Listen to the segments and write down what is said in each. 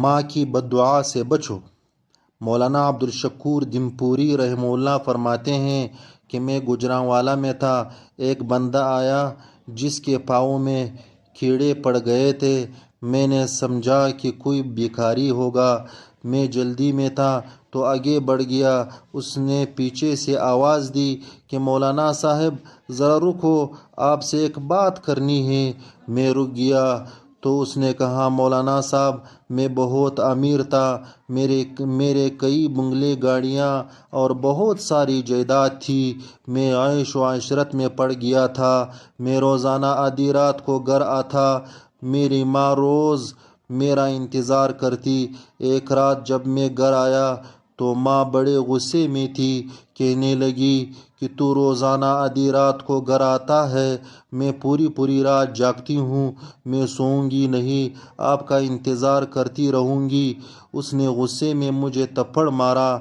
ماں کی بددعا سے بچو۔ مولانا عبدالشکور دمپوری رحمہ اللہ فرماتے ہیں کہ میں گوجرانوالا میں تھا، ایک بندہ آیا جس کے پاؤں میں کیڑے پڑ گئے تھے۔ میں نے سمجھا کہ کوئی بیکاری ہوگا، میں جلدی میں تھا تو آگے بڑھ گیا۔ اس نے پیچھے سے آواز دی کہ مولانا صاحب ذرا رکو، آپ سے ایک بات کرنی ہے۔ میں رک گیا تو اس نے کہا مولانا صاحب میں بہت امیر تھا، میرے کئی بنگلے گاڑیاں اور بہت ساری جائیداد تھی، میں عیش و عشرت میں پڑ گیا تھا، میں روزانہ آدھی رات کو گھر آتا، میری ماں روز میرا انتظار کرتی۔ ایک رات جب میں گھر آیا تو ماں بڑے غصے میں تھی، کہنے لگی کہ تو روزانہ آدھی رات کو گھر آتا ہے، میں پوری رات جاگتی ہوں، میں سوؤں گی نہیں، آپ کا انتظار کرتی رہوں گی۔ اس نے غصے میں مجھے تھپڑ مارا،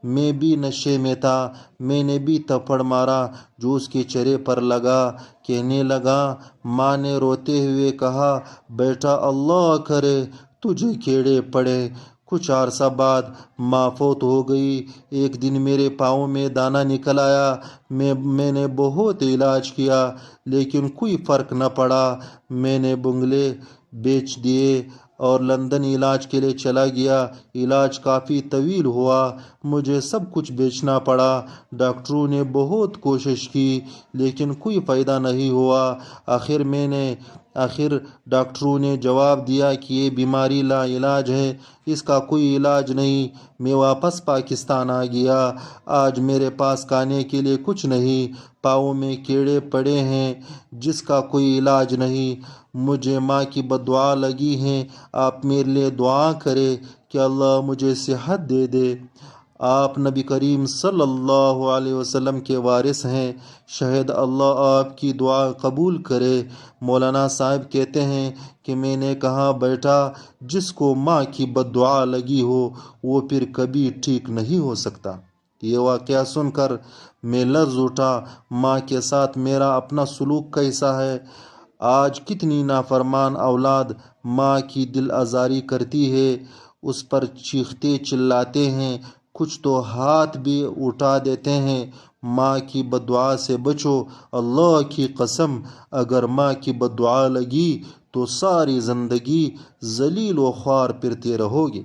میں بھی نشے میں تھا، میں نے بھی تھپڑ مارا جو اس کے چہرے پر لگا۔ کہنے لگا، ماں نے روتے ہوئے کہا بیٹا اللہ کرے تجھے کیڑے پڑے۔ کچھ عرصہ بعد ماں فوت ہو گئی۔ ایک دن میرے پاؤں میں دانہ نکل آیا، میں نے بہت علاج کیا لیکن کوئی فرق نہ پڑا۔ میں نے بنگلے بیچ دیے اور لندن علاج کے لیے چلا گیا۔ علاج کافی طویل ہوا، مجھے سب کچھ بیچنا پڑا۔ ڈاکٹروں نے بہت کوشش کی لیکن کوئی فائدہ نہیں ہوا۔ آخر ڈاکٹروں نے جواب دیا کہ یہ بیماری لا علاج ہے، اس کا کوئی علاج نہیں۔ میں واپس پاکستان آ گیا۔ آج میرے پاس کھانے کے لیے کچھ نہیں، پاؤں میں کیڑے پڑے ہیں جس کا کوئی علاج نہیں۔ مجھے ماں کی بددعا لگی ہے، آپ میرے لیے دعا کریں کہ اللہ مجھے صحت دے دے۔ آپ نبی کریم صلی اللہ علیہ وسلم کے وارث ہیں، شاید اللہ آپ کی دعا قبول کرے۔ مولانا صاحب کہتے ہیں کہ میں نے کہا بیٹا جس کو ماں کی بددعا لگی ہو وہ پھر کبھی ٹھیک نہیں ہو سکتا۔ یہ واقعہ سن کر میں لرز اٹھا، ماں کے ساتھ میرا اپنا سلوک کیسا ہے؟ آج کتنی نافرمان اولاد ماں کی دل آزاری کرتی ہے، اس پر چیختے چلاتے ہیں، کچھ تو ہاتھ بھی اٹھا دیتے ہیں۔ ماں کی بددعا سے بچو، اللہ کی قسم اگر ماں کی بددعا لگی تو ساری زندگی ذلیل و خوار پھرتے رہو گے۔